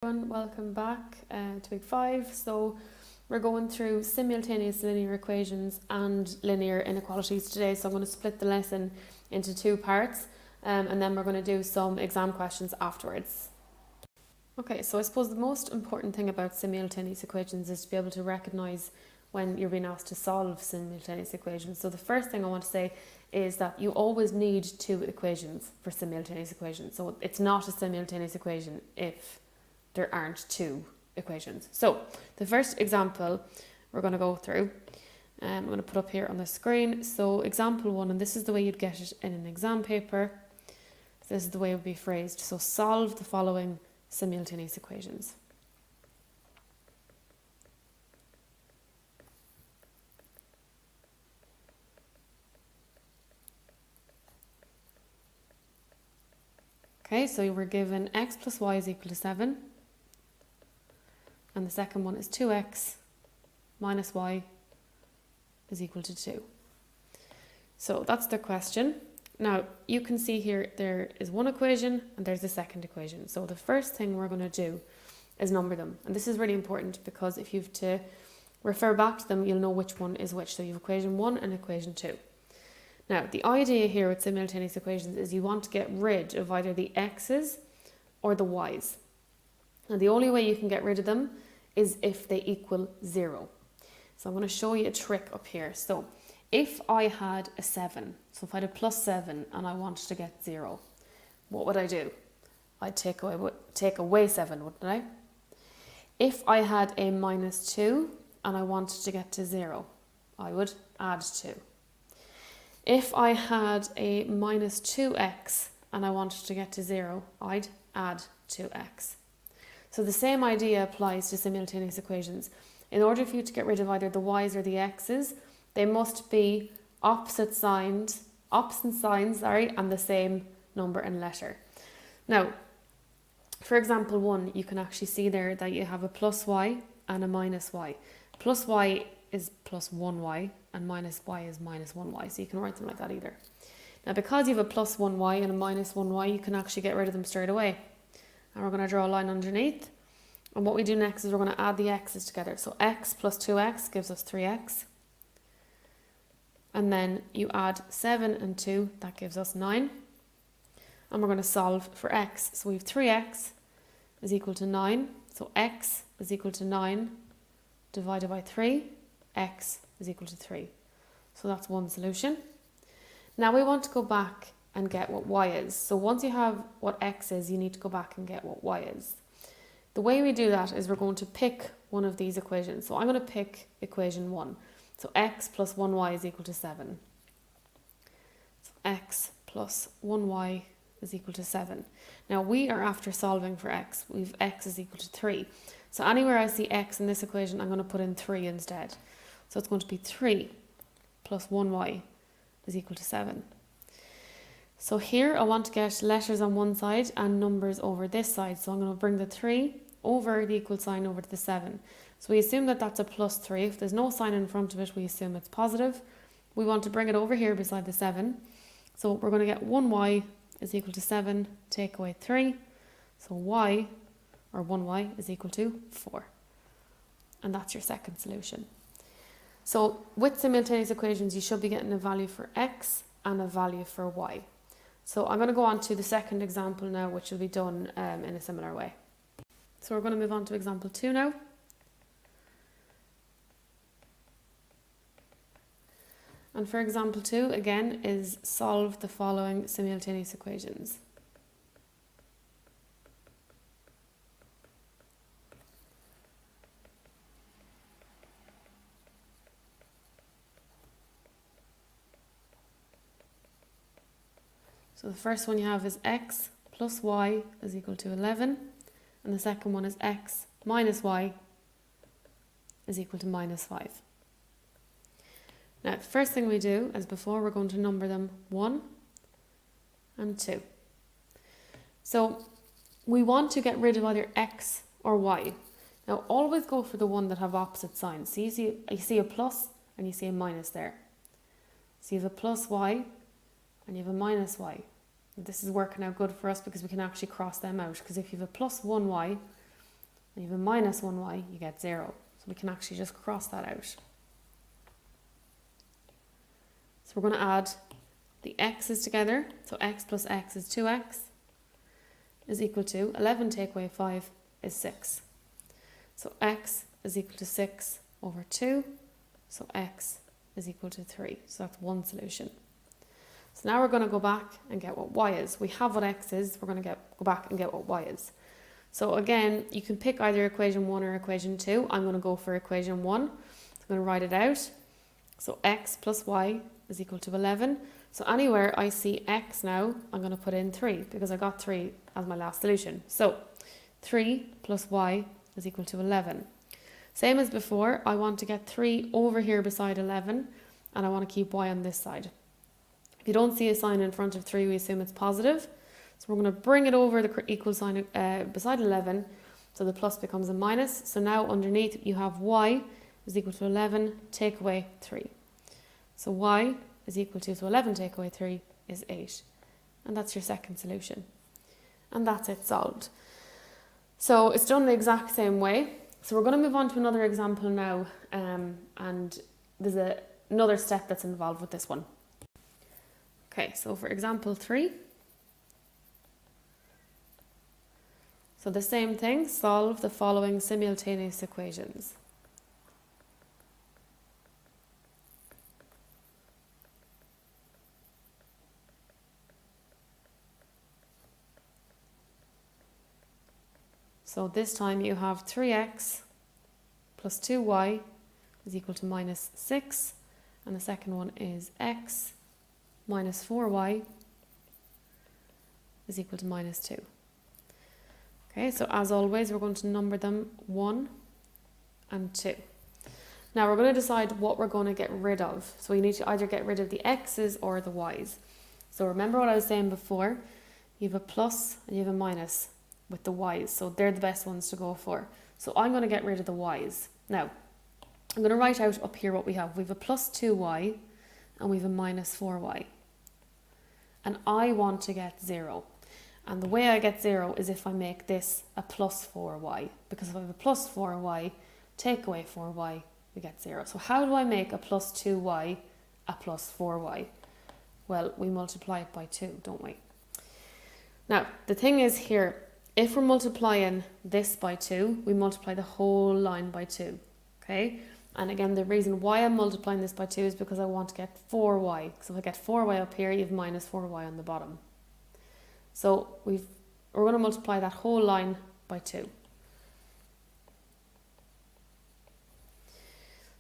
Everyone, welcome back to Week 5. So we're going through simultaneous linear equations and linear inequalities today. So I'm going to split the lesson into two parts and then we're going to do some exam questions afterwards. Okay, so I suppose the most important thing about simultaneous equations is to be able to recognise when you're being asked to solve simultaneous equations. So the first thing I want to say is that you always need two equations for simultaneous equations. So it's not a simultaneous equation if there aren't two equations. So the first example we're going to go through, I'm going to put up here on the screen. So example 1, and this is the way you'd get it in an exam paper. This is the way it would be phrased. So solve the following simultaneous equations. Okay, so we're given x plus y is equal to 7. And the second one is 2x minus y is equal to 2. So that's the question. Now, you can see here there is one equation and there's the second equation. So the first thing we're going to do is number them. And this is really important because if you have to refer back to them, you'll know which one is which. So you have equation 1 and equation 2. Now, the idea here with simultaneous equations is you want to get rid of either the x's or the y's. And the only way you can get rid of them is if they equal 0. So I'm going to show you a trick up here. So if I had a 7, so if I had a plus 7 and I wanted to get 0, what would I do? I'd take away 7, wouldn't I? If I had a minus 2 and I wanted to get to 0, I would add 2. If I had a minus 2x and I wanted to get to 0, I'd add 2x. So the same idea applies to simultaneous equations. In order for you to get rid of either the y's or the x's, they must be opposite signs, and the same number and letter. Now, for example 1, you can actually see there that you have a plus y and a minus y. Plus y is plus 1y and minus y is minus 1y, so you can write them like that either. Now, because you have a plus 1y and a minus 1y, you can actually get rid of them straight away. And we're going to draw a line underneath. And what we do next is we're going to add the x's together. So x plus 2x gives us 3x. And then you add 7 and 2, that gives us 9. And we're going to solve for x. So we have 3x is equal to 9. So x is equal to 9 divided by 3. X is equal to 3. So that's one solution. Now we want to go back and get what y is. So once you have what x is, you need to go back and get what y is. The way we do that is we're going to pick one of these equations. So I'm going to pick equation 1. So x plus 1y is equal to 7. So x plus 1y is equal to 7. Now we are after solving for x. We've x is equal to 3. So anywhere I see x in this equation, I'm going to put in 3 instead. So it's going to be 3 plus 1y is equal to 7. So here I want to get letters on one side and numbers over this side. So I'm going to bring the 3 over the equal sign over to the 7. So we assume that that's a plus 3. If there's no sign in front of it, we assume it's positive. We want to bring it over here beside the 7. So we're going to get 1y is equal to 7, take away 3. So y, or 1y, is equal to 4. And that's your second solution. So with simultaneous equations, you should be getting a value for x and a value for y. So I'm going to go on to the second example now, which will be done in a similar way. So we're going to move on to example 2 now. And for example 2, again, is solve the following simultaneous equations. So the first one you have is x plus y is equal to 11. And the second one is x minus y is equal to minus 5. Now, the first thing we do, as before, we're going to number them 1 and 2. So we want to get rid of either x or y. Now, always go for the one that have opposite signs. So you see a plus and you see a minus there. So you have a plus y and you have a minus y. This is working out good for us because we can actually cross them out. Because if you have a plus 1y and you have a minus 1y, you get 0. So we can actually just cross that out. So we're going to add the x's together. So x plus x is 2x is equal to 11 take away 5 is 6. So x is equal to 6 over 2. So x is equal to 3. So that's one solution. So now we're going to go back and get what y is. We have what x is. We're going to go back and get what y is. So again, you can pick either equation 1 or equation 2. I'm going to go for equation 1. So I'm going to write it out. So x plus y is equal to 11. So anywhere I see x now, I'm going to put in 3 because I got 3 as my last solution. So 3 plus y is equal to 11. Same as before, I want to get 3 over here beside 11 and I want to keep y on this side. If you don't see a sign in front of 3, we assume it's positive. So we're going to bring it over the equal sign beside 11, so the plus becomes a minus. So now underneath you have y is equal to 11, take away 3. So y is equal to, so 11 take away 3 is 8. And that's your second solution. And that's it solved. So it's done the exact same way. So we're going to move on to another example now, and there's another step that's involved with this one. Okay, so for example 3, so the same thing, solve the following simultaneous equations. So this time you have 3x plus 2y is equal to minus 6, and the second one is x minus 4y is equal to minus 2. Okay, so as always, we're going to number them 1 and 2. Now we're going to decide what we're going to get rid of. So we need to either get rid of the x's or the y's. So remember what I was saying before, you have a plus and you have a minus with the y's. So they're the best ones to go for. So I'm going to get rid of the y's. Now, I'm going to write out up here what we have. We have a plus 2y and we have a minus 4y. And I want to get 0. And the way I get 0 is if I make this a plus 4y. Because if I have a plus 4y, take away 4y, we get 0. So how do I make a plus 2y a plus 4y? Well, we multiply it by 2, don't we? Now, the thing is here, if we're multiplying this by 2, we multiply the whole line by 2, okay? And again, the reason why I'm multiplying this by 2 is because I want to get 4y. So if I get 4y up here, you have minus 4y on the bottom. So we're going to multiply that whole line by 2.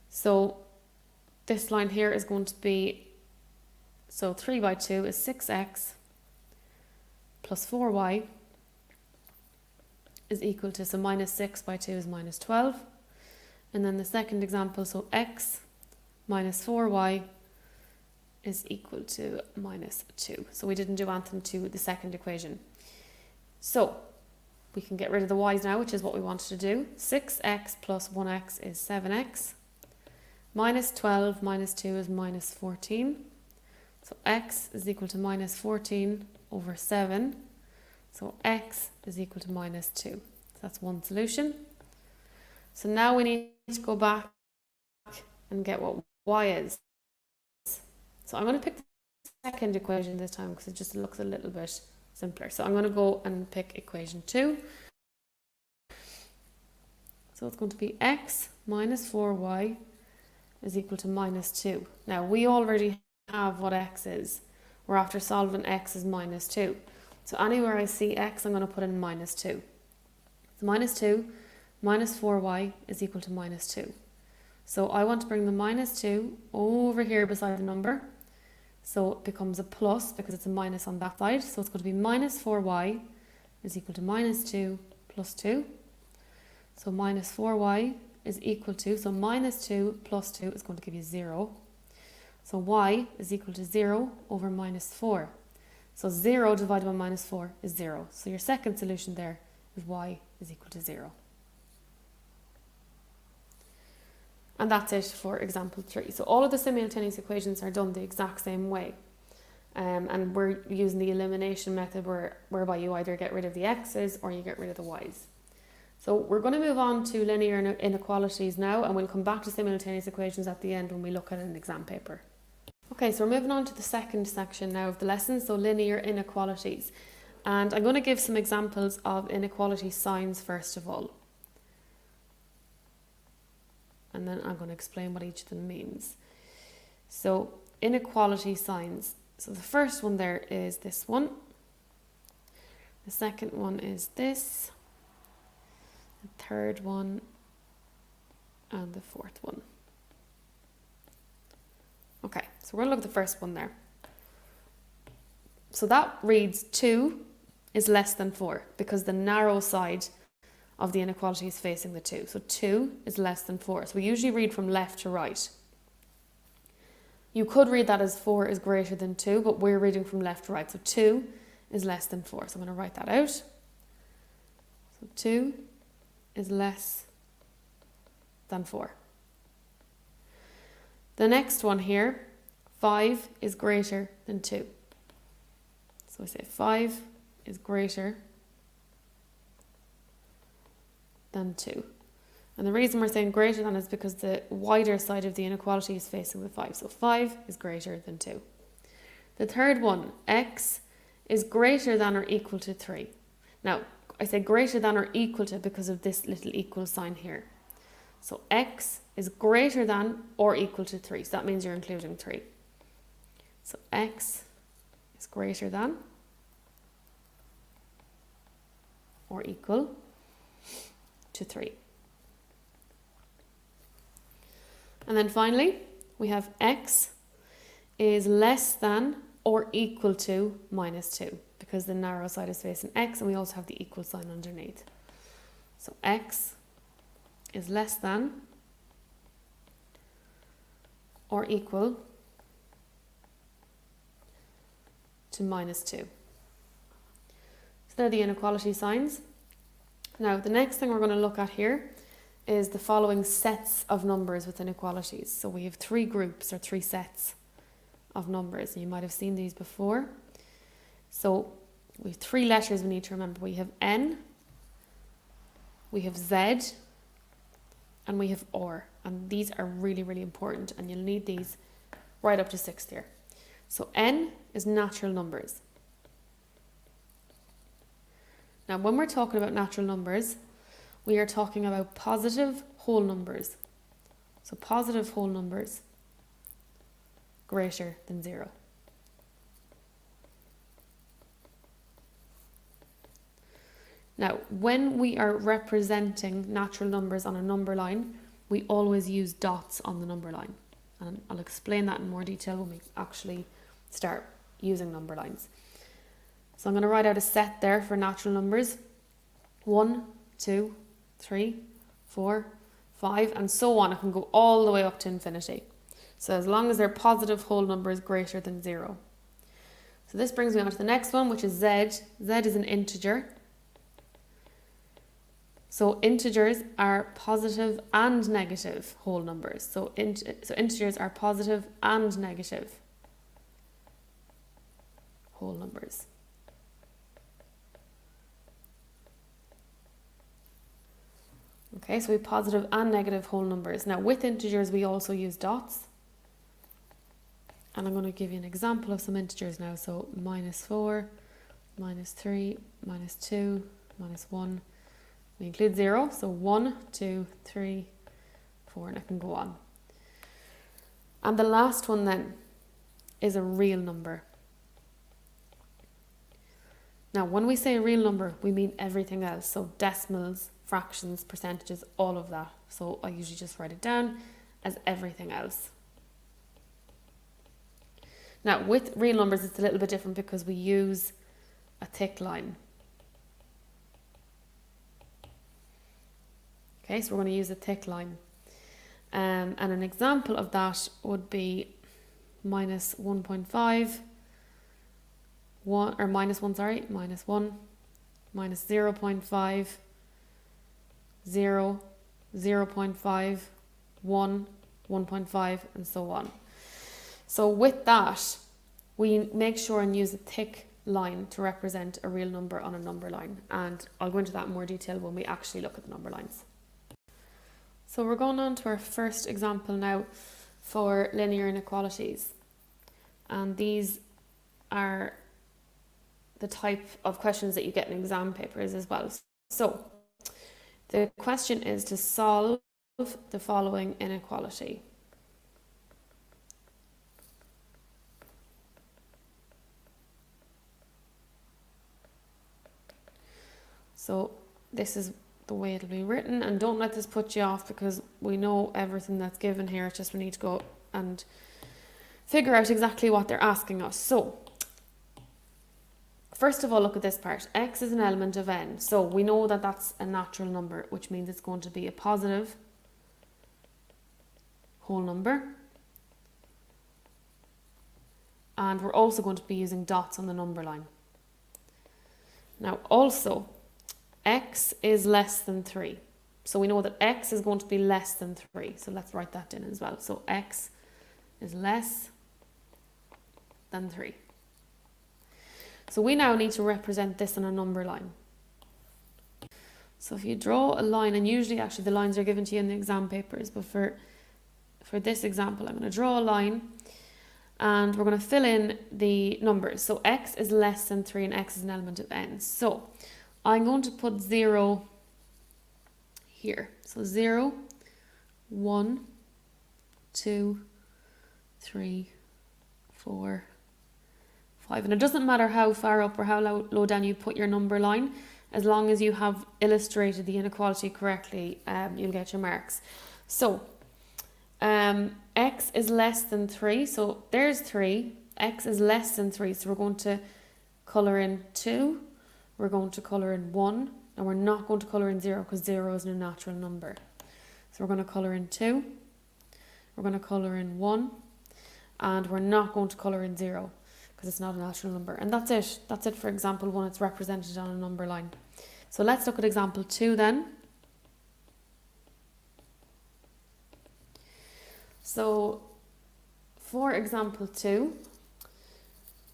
So this line here is going to be, so 3 by 2 is 6x plus 4y is equal to, so minus 6 by 2 is minus 12. And then the second example, so x minus 4y is equal to minus 2. So we didn't do anything to the second equation. So we can get rid of the y's now, which is what we wanted to do. 6x plus 1x is 7x. Minus 12 minus 2 is minus 14. So x is equal to minus 14 over 7. So x is equal to minus 2. So that's one solution. So now we need to go back and get what y is. So I'm going to pick the second equation this time because it just looks a little bit simpler. So I'm going to go and pick equation 2. So it's going to be x minus 4y is equal to minus 2. Now we already have what x is. We're after solving x is minus 2. So anywhere I see x, I'm going to put in minus 2. So minus 2 minus 4y is equal to minus 2. So I want to bring the minus 2 over here beside the number. So it becomes a plus because it's a minus on that side. So it's going to be minus 4y is equal to minus 2 plus 2. So minus 4y is equal to, so minus 2 plus 2 is going to give you 0. So y is equal to 0 over minus 4. So 0 divided by minus 4 is 0. So your second solution there is y is equal to 0. And that's it for example 3. So all of the simultaneous equations are done the exact same way. And we're using the elimination method whereby you either get rid of the x's or you get rid of the y's. So we're going to move on to linear inequalities now, and we'll come back to simultaneous equations at the end when we look at an exam paper. Okay, so we're moving on to the second section now of the lesson, so linear inequalities. And I'm going to give some examples of inequality signs first of all. And then I'm going to explain what each of them means. So inequality signs. So the first one there is this one. The second one is this. The third one. And the fourth one. Okay, so we're going to look at the first one there. So that reads 2 is less than 4 because the narrow side of the inequality is facing the 2. So 2 is less than 4. So we usually read from left to right. You could read that as 4 is greater than 2, but we're reading from left to right. So 2 is less than 4. So I'm going to write that out. So 2 is less than 4. The next one here, 5 is greater than 2. So I say 5 is greater than 2. And the reason we're saying greater than is because the wider side of the inequality is facing the 5. So 5 is greater than 2. The third one, x is greater than or equal to 3. Now, I say greater than or equal to because of this little equal sign here. So x is greater than or equal to 3. So that means you're including 3. So x is greater than or equal to 3. And then finally, we have x is less than or equal to minus 2 because the narrow side is facing x and we also have the equal sign underneath. So x is less than or equal to minus 2. So they're the inequality signs. Now the next thing we're going to look at here is the following sets of numbers with inequalities. So we have 3 groups or 3 sets of numbers. You might have seen these before. So we have 3 letters we need to remember. We have N, we have Z, and we have OR. And these are really, really important and you'll need these right up to 6th year. So N is natural numbers. Now when we're talking about natural numbers, we are talking about positive whole numbers. So positive whole numbers greater than 0. Now, when we are representing natural numbers on a number line, we always use dots on the number line. And I'll explain that in more detail when we actually start using number lines. So I'm going to write out a set there for natural numbers. 1, 2, 3, 4, 5, and so on. It can go all the way up to infinity. So as long as they're positive whole numbers greater than 0. So this brings me on to the next one, which is Z. Z is an integer. So integers are positive and negative whole numbers. So integers are positive and negative whole numbers. Okay, so we have positive and negative whole numbers. Now with integers we also use dots. And I'm going to give you an example of some integers now. So -4, -3, -2, -1. We include 0, so 1, 2, 3, 4, and I can go on. And the last one then is a real number. Now, when we say a real number, we mean everything else. So decimals, fractions, percentages, all of that. So I usually just write it down as everything else. Now, with real numbers, it's a little bit different because we use a thick line. Okay, so we're going to use a thick line. And an example of that would be -1.5, -1, -0.5, 0, 0.5, 1, 1.5, and so on. So with that, we make sure and use a thick line to represent a real number on a number line, and I'll go into that in more detail when we actually look at the number lines. So we're going on to our first example now for linear inequalities, and these are the type of questions that you get in exam papers as well. So the question is to solve the following inequality. So this is the way it'll be written, and don't let this put you off because we know everything that's given here. It's just we need to go and figure out exactly what they're asking us. So first of all, look at this part. X is an element of n. So we know that that's a natural number, which means it's going to be a positive whole number. And we're also going to be using dots on the number line. Now also, x is less than 3. So we know that x is going to be less than 3. So let's write that in as well. So x is less than 3. So we now need to represent this on a number line. So if you draw a line, and usually actually the lines are given to you in the exam papers, but for this example I'm going to draw a line and we're going to fill in the numbers. So x is less than 3 and x is an element of n. So I'm going to put 0 here. So 0, 1, 2, 3, 4, 5. And it doesn't matter how far up or how low down you put your number line, as long as you have illustrated the inequality correctly, you'll get your marks. So x is less than 3, so there's 3. X is less than 3, so we're going to colour in 2. We're going to colour in 1, and we're not going to colour in 0 because 0 isn't a natural number. So we're going to colour in 2, we're going to colour in 1, and we're not going to colour in 0 because it's not a natural number. And that's it. That's it for example 1. It's represented on a number line. So let's look at example 2 then. So for example 2,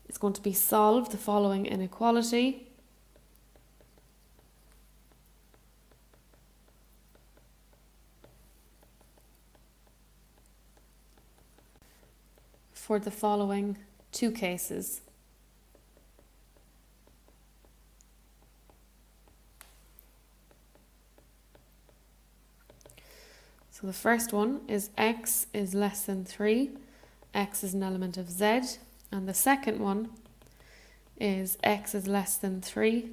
it's going to be solve the following inequality. For the following 2 cases. So the first one is x is less than 3, x is an element of z, and the second one is x is less than 3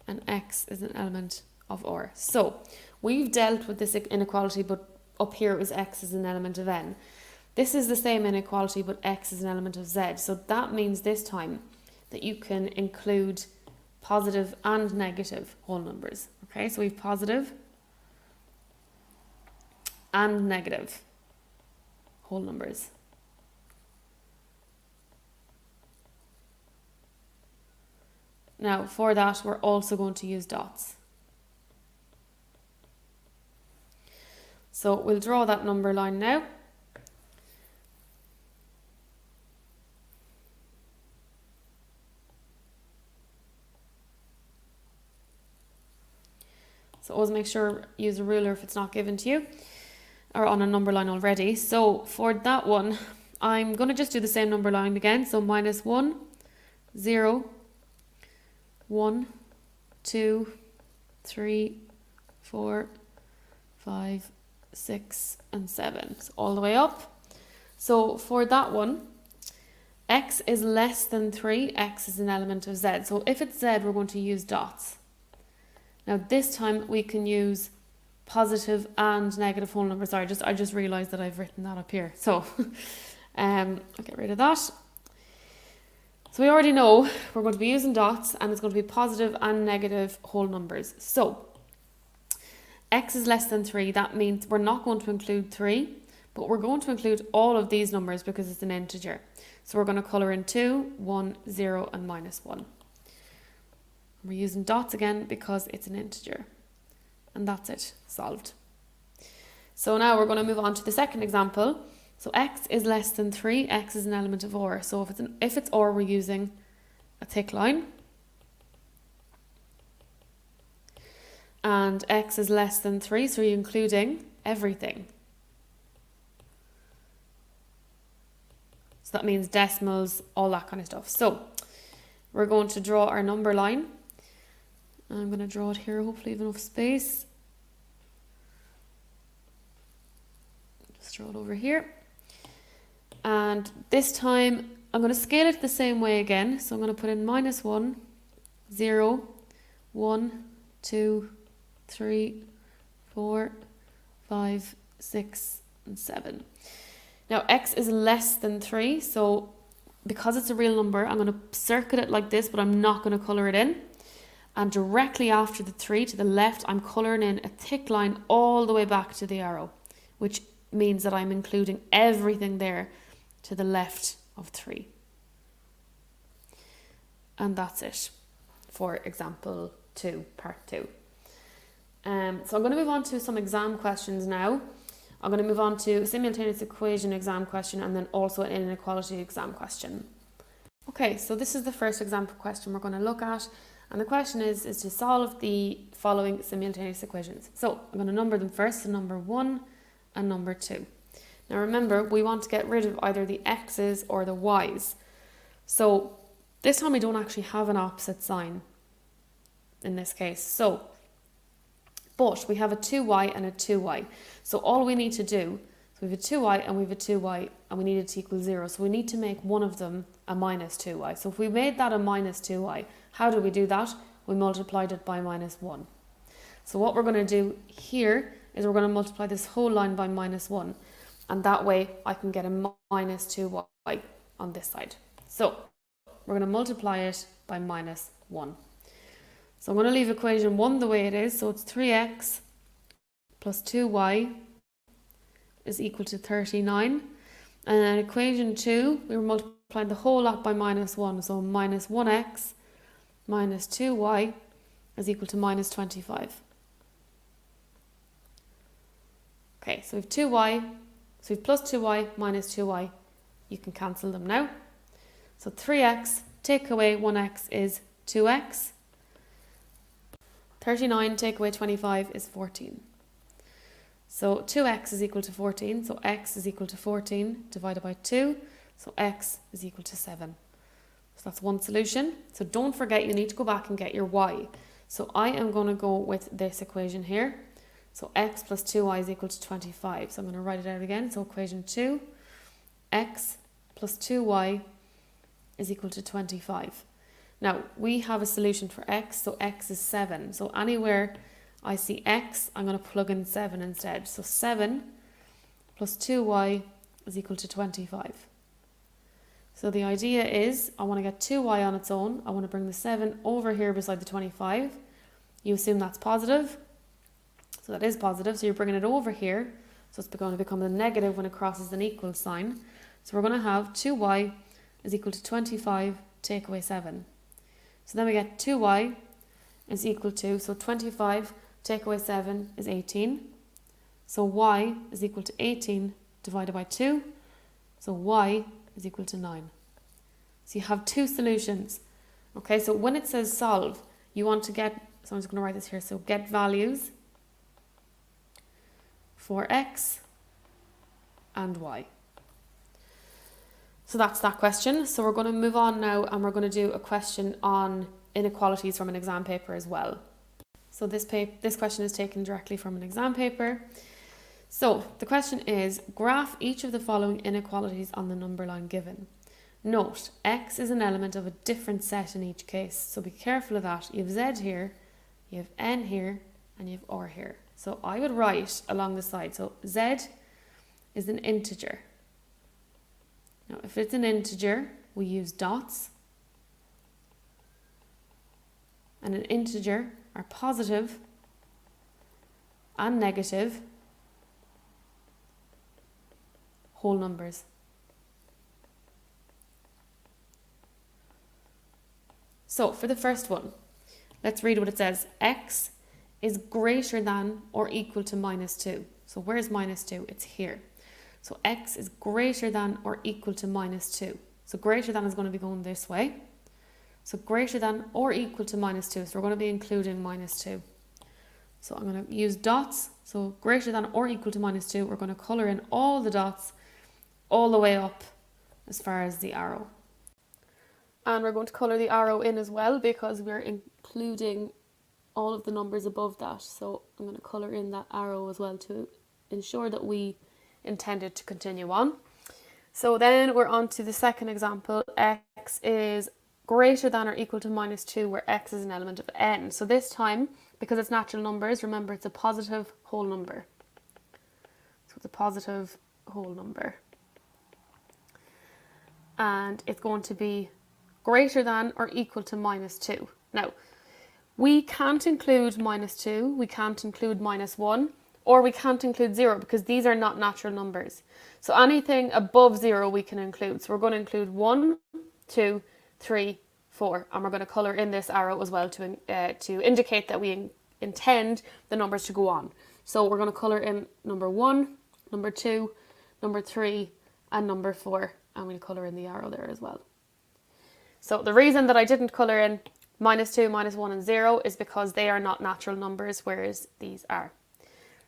and x is an element of r. So we've dealt with this inequality, but up here it was x is an element of n. This is the same inequality, but x is an element of z. So that means this time that you can include positive and negative whole numbers. Okay, so we have positive and negative whole numbers. Now, for that, we're also going to use dots. So we'll draw that number line now. So always make sure use a ruler if it's not given to you or on a number line already. So for that one, I'm going to just do the same number line again. So minus 1, 0, 1, 2, 3, 4, 5, 6, and 7. So all the way up. So for that one, x is less than 3, x is an element of z. So if it's z, we're going to use dots. Now this time we can use positive and negative whole numbers. Sorry, I just realised that I've written that up here. So I'll get rid of that. So we already know we're going to be using dots and it's going to be positive and negative whole numbers. So x is less than 3. That means we're not going to include 3, but we're going to include all of these numbers because it's an integer. So we're going to colour in 2, 1, 0 and minus 1. We're using dots again because it's an integer. And that's it, solved. So now we're going to move on to the second example. So x is less than 3, x is an element of or. So if it's or, we're using a thick line. And x is less than 3, so you're including everything. So that means decimals, all that kind of stuff. So we're going to draw our number line. I'm going to draw it here, hopefully I have enough space. Just draw it over here. And this time I'm going to scale it the same way again. So I'm going to put in -1, 0, 1, 2, 3, 4, 5, 6, and 7. Now x is less than 3, so because it's a real number, I'm going to circle it like this, but I'm not going to colour it in. And directly after the 3 to the left, I'm colouring in a thick line all the way back to the arrow, which means that I'm including everything there to the left of 3. And that's it for example 2, part 2. So I'm going to move on to some exam questions now. I'm going to move on to a simultaneous equation exam question and then also an inequality exam question. Okay, so this is the first example question we're going to look at. And the question is to solve the following simultaneous equations. So I'm going to number them first, so number 1 and number 2. Now remember, we want to get rid of either the x's or the y's. So this time we don't actually have an opposite sign in this case. But we have a 2y and a 2y. So all we need to do, so we have a 2y and we have a 2y and we need it to equal 0. So we need to make one of them a minus 2y. So if we made that a minus 2y, how did we do that? We multiplied it by -1. So what we're going to do here is we're going to multiply this whole line by -1. And that way I can get a minus 2y on this side. So we're going to multiply it by -1. So I'm going to leave equation 1 the way it is. So it's 3x plus 2y is equal to 39. And then equation 2, we were multiplying the whole lot by -1. So -1x minus 2y is equal to -25. Okay, so we have 2y, so we have plus 2y minus 2y. You can cancel them now. So 3x, take away 1x is 2x. 39 take away 25 is 14. So 2x is equal to 14, so x is equal to 14 divided by 2, so x is equal to 7. So that's one solution. So don't forget, you need to go back and get your y. So I am going to go with this equation here. So x plus 2y is equal to 25. So I'm going to write it out again. So equation 2, x plus 2y is equal to 25. Now, we have a solution for x, so x is 7. So anywhere I see x, I'm going to plug in 7 instead. So 7 plus 2y is equal to 25. So the idea is, I want to get 2y on its own. I want to bring the 7 over here beside the 25. You assume that's positive. So that is positive, so you're bringing it over here. So it's going to become a negative when it crosses an equal sign. So we're going to have 2y is equal to 25, take away 7. So then we get 2y is equal to, so 25 take away 7 is 18. So y is equal to 18 divided by 2. So y is equal to 9. So you have two solutions. Okay, so when it says solve, you want to get, so I'm just going to write this here, so get values for x and y. So that's that question. So we're going to move on now and we're going to do a question on inequalities from an exam paper as well. So this question is taken directly from an exam paper. So the question is, graph each of the following inequalities on the number line given. Note, x is an element of a different set in each case. So be careful of that. You have z here, you have n here, and you have r here. So I would write along the side. So z is an integer. Now, if it's an integer, we use dots. And an integer are positive and negative whole numbers. So for the first one, let's read what it says. X is greater than or equal to -2. So where's -2? It's here. So x is greater than or equal to -2. So greater than is going to be going this way. So greater than or equal to minus 2. So we're going to be including minus 2. So I'm going to use dots. So greater than or equal to minus 2. We're going to colour in all the dots all the way up as far as the arrow. And we're going to colour the arrow in as well because we're including all of the numbers above that. So I'm going to colour in that arrow as well to ensure that we intended to continue on. So then we're on to the second example. X is greater than or equal to minus 2 where x is an element of n. So this time, because it's natural numbers, remember it's a positive whole number. So it's a positive whole number. And it's going to be greater than or equal to minus 2. Now, we can't include minus 2, we can't include minus 1, or we can't include 0 because these are not natural numbers. So anything above 0 we can include. So we're going to include 1, 2, 3, 4, and we're going to colour in this arrow as well to indicate that we intend the numbers to go on. So we're going to colour in number 1, number 2, number 3, and number 4, and we'll colour in the arrow there as well. So the reason that I didn't colour in minus 2, minus 1 and 0 is because they are not natural numbers, whereas these are.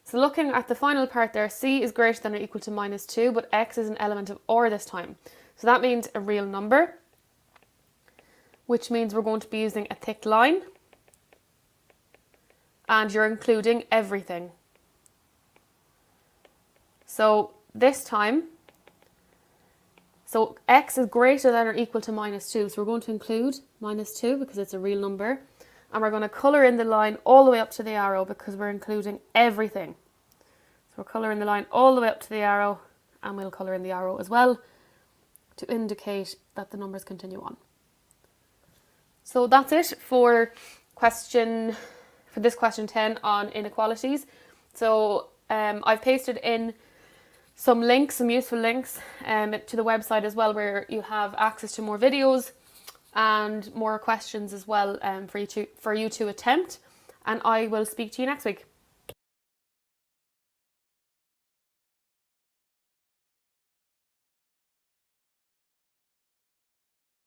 So looking at the final part there, c is greater than or equal to minus 2, but x is an element of or this time. So that means a real number, which means we're going to be using a thick line, and you're including everything. So this time, so x is greater than or equal to minus 2. So we're going to include minus 2 because it's a real number. And we're going to colour in the line all the way up to the arrow because we're including everything. So we're colouring the line all the way up to the arrow, and we'll colour in the arrow as well to indicate that the numbers continue on. So that's it for this question 10 on inequalities. So I've pasted in some links, some useful links to the website as well, where you have access to more videos and more questions as well for you to attempt. And I will speak to you next week.